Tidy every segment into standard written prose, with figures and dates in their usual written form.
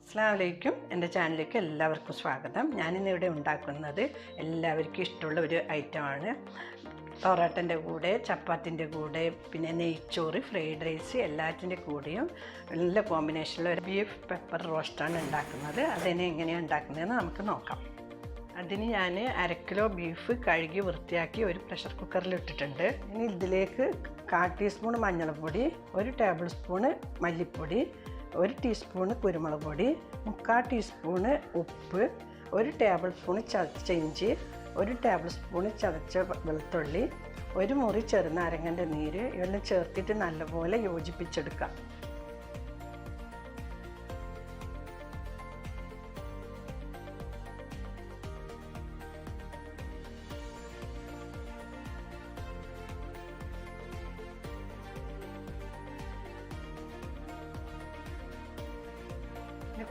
അസ്സലാമലൈക്കും. എൻ്റെ ചാനലിലേക്ക് എല്ലാവർക്കും സ്വാഗതം. ഞാനിന്നിവിടെ ഉണ്ടാക്കുന്നത് എല്ലാവർക്കും ഇഷ്ടമുള്ള ഒരു ഐറ്റമാണ്. പൊറോട്ടൻ്റെ കൂടെ, ചപ്പാത്തിൻ്റെ കൂടെ, പിന്നെ നെയ്ച്ചോറ്, ഫ്രൈഡ് റൈസ് എല്ലാറ്റിൻ്റെ കൂടെയും നല്ല കോമ്പിനേഷനിലുള്ള ഒരു ബീഫ് പെപ്പർ റോസ്റ്റാണ് ഉണ്ടാക്കുന്നത്. അതിനെ എങ്ങനെയാണ് ഉണ്ടാക്കുന്നതെന്ന് നമുക്ക് നോക്കാം. അതിന് ഞാൻ 1/2 കിലോ ബീഫ് കഴുകി വൃത്തിയാക്കി ഒരു പ്രഷർ കുക്കറിൽ ഇട്ടിട്ടുണ്ട്. ഇനി ഇതിലേക്ക് 1/4 ടീസ്പൂൺ മഞ്ഞൾപ്പൊടി, 1 ടേബിൾ സ്പൂണ് മല്ലിപ്പൊടി, 1 ടീസ്പൂണ് കുരുമുളക് പൊടി, 3/4 ടീസ്പൂണ് ഉപ്പ്, 1 ടേബിൾ സ്പൂൺ ചതച്ച ഇഞ്ചി, 1 ടേബിൾ സ്പൂൺ ചതച്ച വെളുത്തുള്ളി, 1 മുറി ചെറുനാരങ്ങൻ്റെ നീര് ഇവയെല്ലാം ചേർത്തിട്ട് നല്ലപോലെ യോജിപ്പിച്ചെടുക്കാം.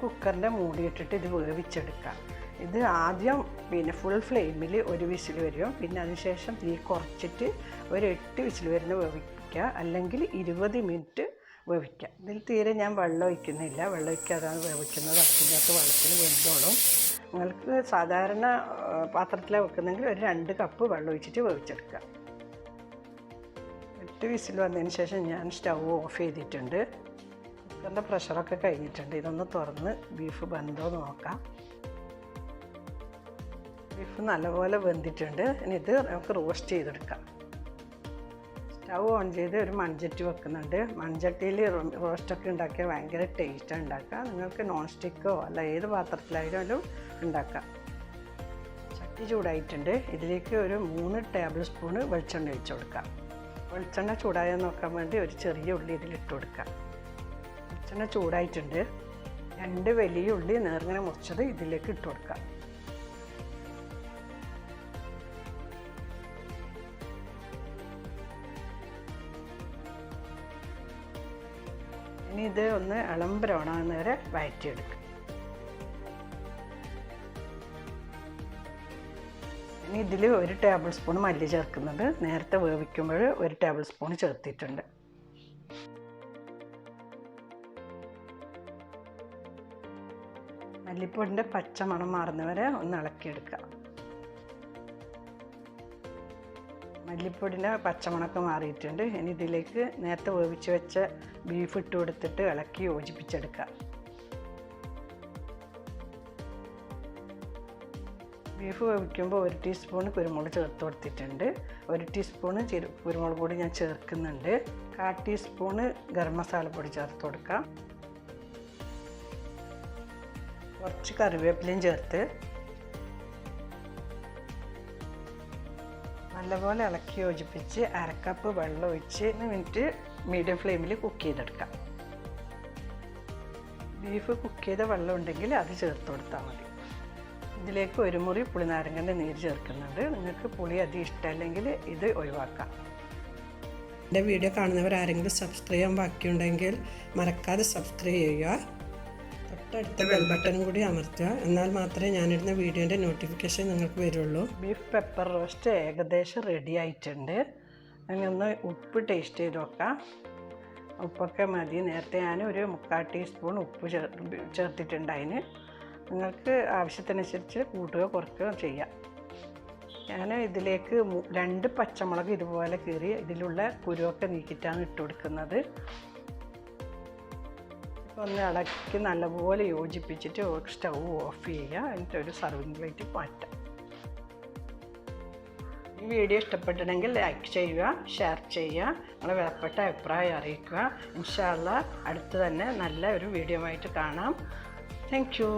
കുക്കറിൻ്റെ മൂടിയിട്ടിട്ട് ഇത് വേവിച്ചെടുക്കാം. ഇത് ആദ്യം ഫുൾ ഫ്ലെയിമിൽ ഒരു വിസിൽ വരും. പിന്നെ അതിനുശേഷം തീ കുറച്ചിട്ട് ഒരു 8 വിസിൽ വരുന്ന വേവിക്കുക, അല്ലെങ്കിൽ 20 മിനിറ്റ് വേവിക്കുക. ഇതിൽ തീരെ ഞാൻ വെള്ളം ഒഴിക്കുന്നില്ല, വെള്ളം ഒഴിക്കാതാണ് വേവിക്കുന്നത്. അത്തിനകത്ത് വെള്ളത്തിൽ വെന്തോളും. നിങ്ങൾക്ക് സാധാരണ പാത്രത്തിലാണ് വെക്കുന്നെങ്കിൽ ഒരു 2 കപ്പ് വെള്ളം ഒഴിച്ചിട്ട് വേവിച്ചെടുക്കുക. 8 വിസിൽ വന്നതിന് ശേഷം ഞാൻ സ്റ്റൗ ഓഫ് ചെയ്തിട്ടുണ്ട്. കുക്കറിൻ്റെ പ്രഷറൊക്കെ കഴിഞ്ഞിട്ടുണ്ട്. ഇതൊന്ന് തുറന്ന് ബീഫ് വെന്തോ നോക്കാം. ബീഫ് നല്ലപോലെ വെന്തിട്ടുണ്ട്. ഇനി ഇത് നമുക്ക് റോസ്റ്റ് ചെയ്തെടുക്കാം. സ്റ്റൗ ഓൺ ചെയ്ത് ഒരു മൺചട്ടി വെക്കുന്നുണ്ട്. മൺചട്ടിയിൽ റോസ്റ്റൊക്കെ ഉണ്ടാക്കിയാൽ ഭയങ്കര ടേസ്റ്റാണ് ഉണ്ടാക്കുക. നിങ്ങൾക്ക് നോൺ സ്റ്റിക്കോ അല്ല ഏത് പാത്രത്തിലായാലും ഉണ്ടാക്കാം. ചട്ടി ചൂടായിട്ടുണ്ട്. ഇതിലേക്ക് ഒരു 3 ടേബിൾ സ്പൂണ് വെളിച്ചെണ്ണ ഒഴിച്ച് കൊടുക്കാം. വെളിച്ചെണ്ണ ചൂടായോ നോക്കാൻ വേണ്ടി ഒരു ചെറിയ ഉള്ളി ഇതിലിട്ട് കൊടുക്കാം. വെളിച്ചെണ്ണ ചൂടായിട്ടുണ്ട്. 2 വലിയ ഉള്ളി നേർങ്ങനെ മുറിച്ചത് ഇതിലേക്ക് ഇട്ട് കൊടുക്കാം. ഇനി ഇത് ഒന്ന് ഇളം ബ്രൗണാകുന്ന വരെ വഴറ്റിയെടുക്കും. ഇനി ഇതിൽ 1 ടേബിൾ സ്പൂൺ മല്ലി ചേർക്കുന്നുണ്ട്. നേരത്തെ വേവിക്കുമ്പോൾ 1 ടേബിൾ സ്പൂൺ ചേർത്തിട്ടുണ്ട്. മല്ലിപ്പൊടിൻ്റെ പച്ചമണം മാറുന്നവരെ ഒന്ന് ഇളക്കിയെടുക്കുക. മല്ലിപ്പൊടിൻ്റെ പച്ചമണമൊക്കെ മാറിയിട്ടുണ്ട്. ഇനി ഇതിലേക്ക് നേരത്തെ വേവിച്ച് വെച്ച ബീഫ് ഇട്ട് കൊടുത്തിട്ട് ഇളക്കി യോജിപ്പിച്ചെടുക്കുക. ബീഫ് വേവിക്കുമ്പോൾ 1 ടീസ്പൂൺ കുരുമുളക് ചേർത്ത് കൊടുത്തിട്ടുണ്ട്. 1 ടീസ്പൂൺ കുരുമുളക് പൊടി ഞാൻ ചേർക്കുന്നുണ്ട്. 1/4 ടീസ്പൂണ് ഗരം മസാല പൊടി ചേർത്ത് കൊടുക്കാം. കുറച്ച് കറിവേപ്പിലയും ചേർത്ത് നല്ലപോലെ ഇളക്കി യോജിപ്പിച്ച് 1/2 കപ്പ് വെള്ളം ഒഴിച്ച് 1 മിനിറ്റ് മീഡിയം ഫ്ലെയിമിൽ കുക്ക് ചെയ്തെടുക്കാം. ബീഫ് കുക്ക് ചെയ്ത വെള്ളം ഉണ്ടെങ്കിൽ അത് ചേർത്ത് കൊടുത്താൽ മതി. ഇതിലേക്ക് 1 മുറി പുളിനാരങ്ങൻ്റെ നീര് ചേർക്കുന്നുണ്ട്. നിങ്ങൾക്ക് പുളി അധികം ഇഷ്ടമല്ലെങ്കിൽ ഇത് ഒഴിവാക്കാം. എൻ്റെ വീഡിയോ കാണുന്നവർ ആരെങ്കിലും സബ്സ്ക്രൈബ് ചെയ്യാൻ ബാക്കിയുണ്ടെങ്കിൽ മറക്കാതെ സബ്സ്ക്രൈബ് ചെയ്യുക. തൊട്ടടുത്ത ബെൽ ബട്ടണും കൂടി അമർത്തുക. എന്നാൽ മാത്രമേ ഞാനിടുന്ന വീഡിയോൻ്റെ നോട്ടിഫിക്കേഷൻ നിങ്ങൾക്ക് വരുള്ളൂ. ബീഫ് പെപ്പർ റോസ്റ്റ് ഏകദേശം റെഡി ആയിട്ടുണ്ട്. അതിനൊന്ന് ഉപ്പ് ടേസ്റ്റ് ചെയ്ത് നോക്കാം. ഉപ്പൊക്കെ മതി. നേരത്തെ ഞാൻ ഒരു 3/4 ടീസ്പൂൺ ഉപ്പ് ചേർത്തിട്ടുണ്ട്. അതിന് നിങ്ങൾക്ക് ആവശ്യത്തിനനുസരിച്ച് കൂട്ടുകയോ കുറയ്ക്കുകയോ ചെയ്യാം. ഞാൻ ഇതിലേക്ക് 2 പച്ചമുളക് ഇതുപോലെ കീറി ഇതിലുള്ള കുരുവൊക്കെ നീക്കിയിട്ടാണ് ഇട്ട് കൊടുക്കുന്നത്. ഒന്ന് ഇളക്കി നല്ലപോലെ യോജിപ്പിച്ചിട്ട് സ്റ്റൗ ഓഫ് ചെയ്യുക. എന്നിട്ട് ഒരു സർവിങ് പ്ലേറ്റ് മാറ്റാം. ഈ വീഡിയോ ഇഷ്ടപ്പെട്ടിട്ടുണ്ടെങ്കിൽ ലൈക്ക് ചെയ്യുക, ഷെയർ ചെയ്യുക, നിങ്ങളുടെ വിലപ്പെട്ട അഭിപ്രായം അറിയിക്കുക. ഇൻഷാ അല്ലാഹ് അടുത്ത് തന്നെ നല്ല ഒരു വീഡിയോ ആയിട്ട് കാണാം. Thank you.